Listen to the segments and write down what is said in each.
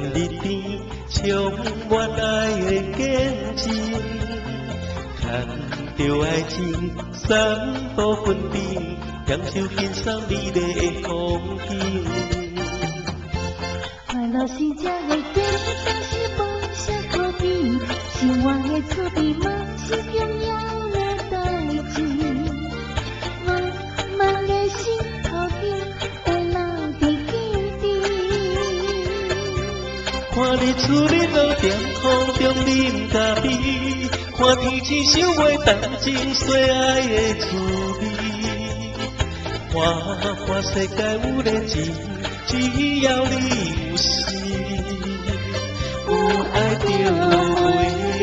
甘日甜，充满爱的见证。看着爱情三步分辨，享受欣赏美丽的风景。快乐是这个简单是无啥可比，生活的趣味嘛是重要的代志。我们的心头顶会留伫记忆。看日出日落，踮风中啉咖啡，看天星想袂当真细爱的滋味。看世界有热情，只要你有心，有爱就美丽。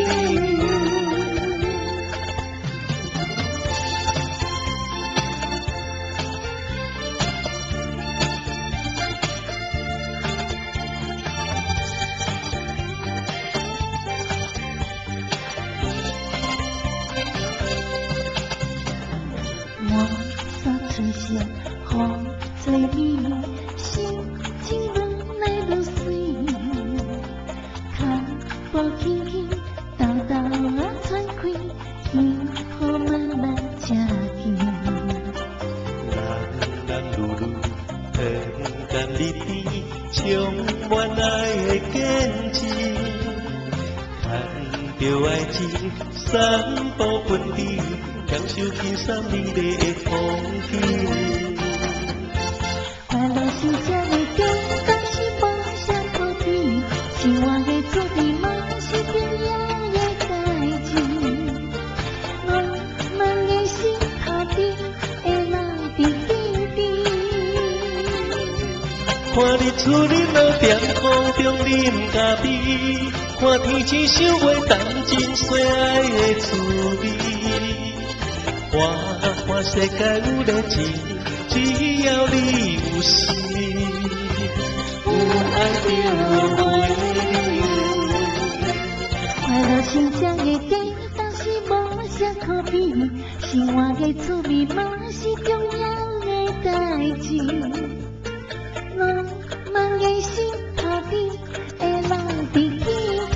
我所出现，风吹你，心情愈来愈水。脚步轻轻，豆豆啊喘开，幸福慢慢接近。人人如如，天干日甜，充满爱的见证。看着爱情三步分离，享受欣赏美丽的风景。快乐是这个简单是无啥可比，生活的趣味嘛是重要的代志。我们的心头顶会留伫记忆。看日出日落，踮风中啉咖啡，看天星想袂当真细爱的滋味。看世界有热情，只要你有心，有爱就美丽。快乐是这个简单是无啥可比，生活的趣味嘛是重要的代志。我们的心头顶会留伫记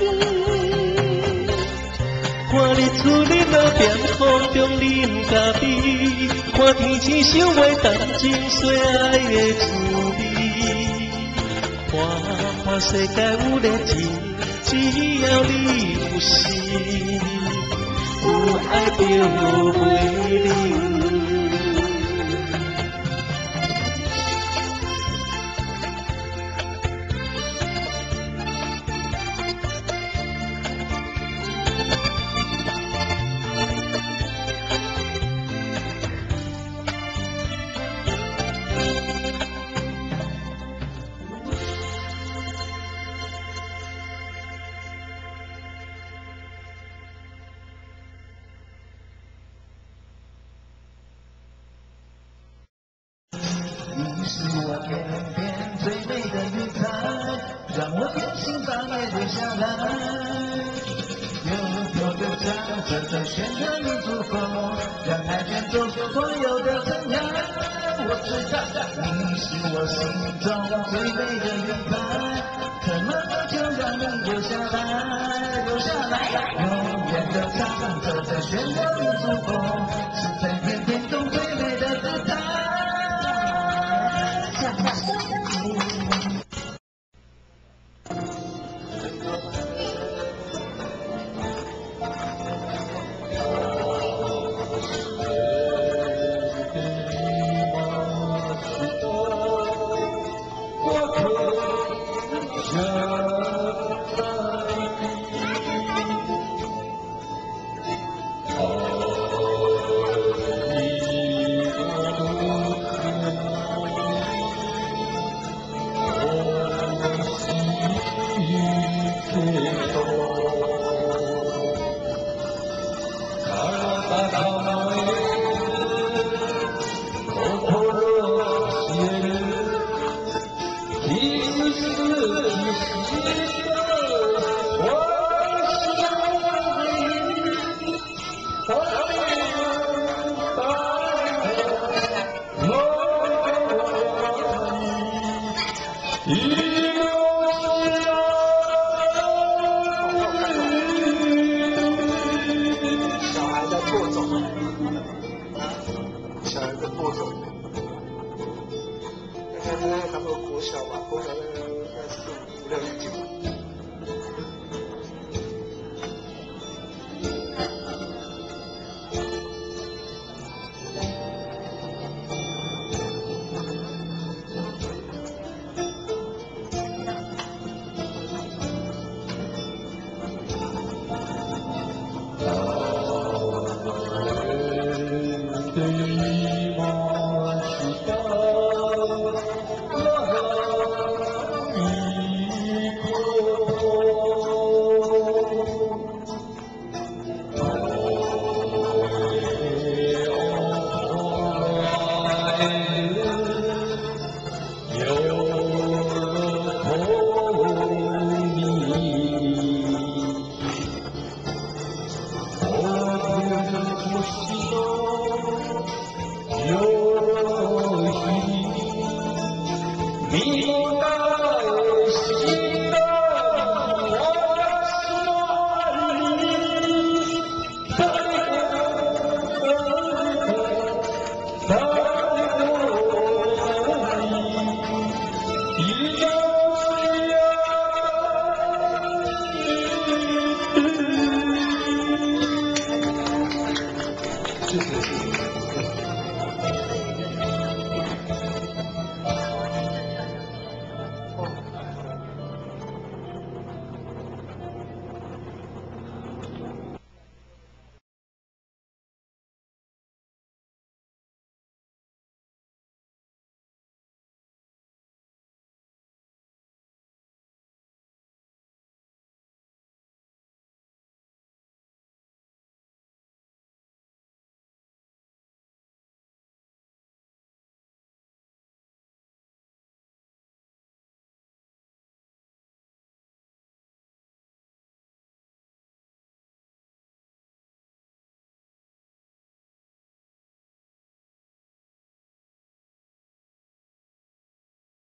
忆。看日出日落，踮风中啉咖啡，看天星想袂当真细爱的滋味。看世界有热情，只要你有心，有爱就美丽。你是我天边最美的云彩，让我的心脏也留下来。悠悠的唱着这旋律里足够，让爱卷走所有的尘埃。我知道你是我心中最美的云彩，怎么就让你留下来，留下来？永远的唱着这旋律里足够，是在天边中最美的姿态。小孩子步骤，大概差不多国小吧，国小大概4、5、6年级吧。谢谢。